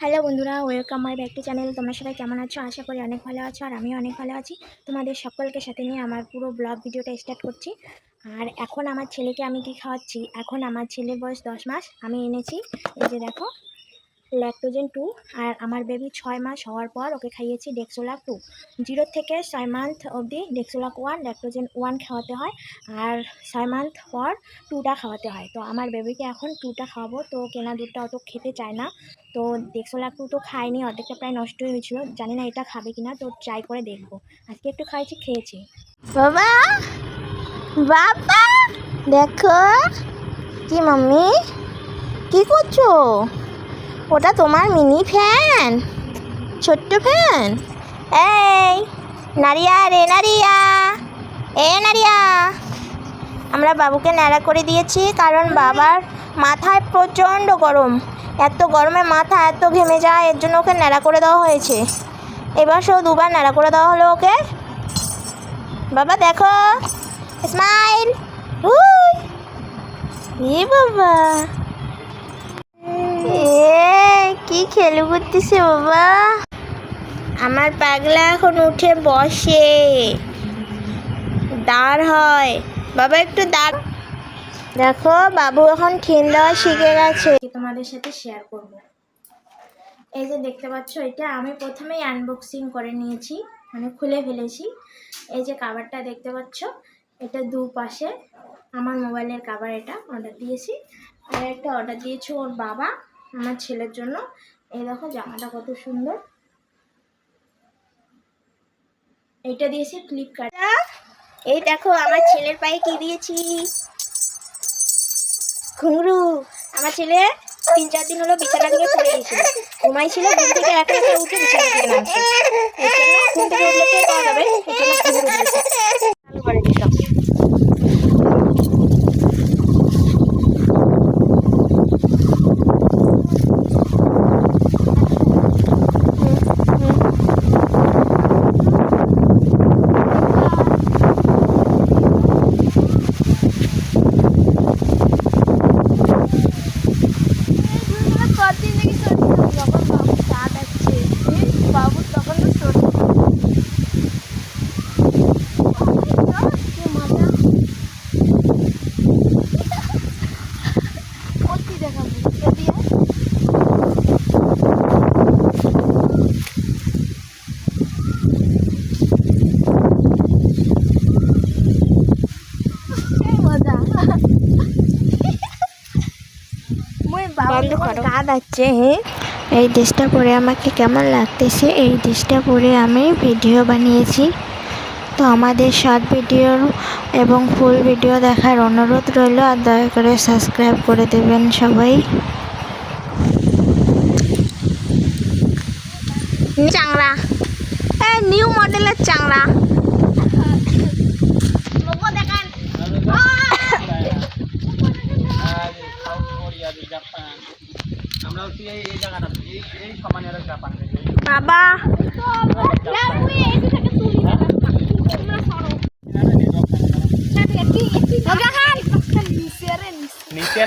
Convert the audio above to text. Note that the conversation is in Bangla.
হ্যালো বন্ধুরা, welcome my back to channel. তোমরা সবাই কেমন আছো? আশা করি অনেক ভালো আছো, আর আমিও অনেক ভালো আছি। তোমাদের সকলকে সাথে নিয়ে আমার পুরো ব্লগ ভিডিওটা স্টার্ট করছি। আর এখন আমার ছেলেকে আমি কি খাওয়াচ্ছি, এখন আমার ছেলের বয়স 10 মাস। আমি এনেছি, এই যে দেখো, ল্যাকটোজেন 2। আর আমার বেবি 6 মাস হওয়ার পর ওকে খাইয়েছি ডেক্সোলাক 2। 0 থেকে 6 মান্থ অবধি ডেক্সোলাক 1, ল্যাকটোজেন 1 খাওয়াতে হয়, আর 6 মান্থ পর 2টা খাওয়াতে হয়। তো আমার বেবিকে এখন 2টা খাওয়াবো। তো কেনা দুধটা অত খেতে চায় না, তো ডেক্সোলাক 2 তো খায়নি, অর্ধেকটা প্রায় নষ্টই হয়েছিল। জানি না এটা খাবে কিনা, তো ট্রাই করে দেখবো। আজকে একটু খাইছি, খেয়েছি। বাবা বাবা দেখো কি মাম্মি কি করছো? ওটা তোমার মিনি ফ্যান, ছোট্ট ফ্যান। এই নারিয়া রে নারিয়া, নারিয়া, আমরা বাবুকে ন্যাড়া করে দিয়েছি কারণ বাবার মাথায় প্রচণ্ড গরম। এত গরমে মাথা এত ঘেমে যায়, এর জন্য ওকে ন্যাড়া করে দেওয়া হয়েছে। এবার সব 2বার ন্যাড়া করে দেওয়া হলো ওকে। বাবা দেখো, স্মাইল। বাবা কি খেলু করতেছে বাবা। আমার পাগলা এখন উঠে বসে, দাঁড় হয়। বাবা একটু দাঁড়। দেখো বাবু এখন ঠেন দেওয়া শিখে গেছে। তোমাদের সাথে শেয়ার করব। এই যে দেখতে পাচ্ছ, এটা আমি প্রথমেই আনবক্সিং করে নিয়েছি, মানে খুলে ফেলেছি। এই যে কাভারটা দেখতে পাচ্ছ, এটা দুপাশে আমার মোবাইলের কাভার, এটা অর্ডার দিয়েছি। আর একটা অর্ডার দিয়েছি ওর বাবা আমার ছেলের জন্য। এই দেখো জামাটা কত সুন্দর, এইটা দিয়েছি ফ্লিপকার্ট। এই দেখো আমার ছেলের পায়ে কি দিয়েছি, ঘুঙরু। আমার ছেলে 3-4 দিন হলো বিছানা থেকে পড়ে গেছিল, ঘুমাইছিল, ঘুম থেকে একা একা উঠে বিছানা থেকে নামছে। এর জন্য ঘুম থেকে উঠলে কে পাওয়া যাবে, এর জন্য ঘুঙরু দিয়েছে। চালু করে দিতাম। বাবু তখন তো ছোট। এই ড্রেসটা পরে আমাকে কেমন লাগতেছে, এই ড্রেসটা পরে আমি ভিডিও বানিয়েছি। তো আমাদের শর্ট ভিডিও এবং ফুল ভিডিও দেখার অনুরোধ রইল, আর দয়া করে সাবস্ক্রাইব করে দেবেন সবাই। চাংড়া, নিউ মডেলের চাংড়া। বাবা নিচে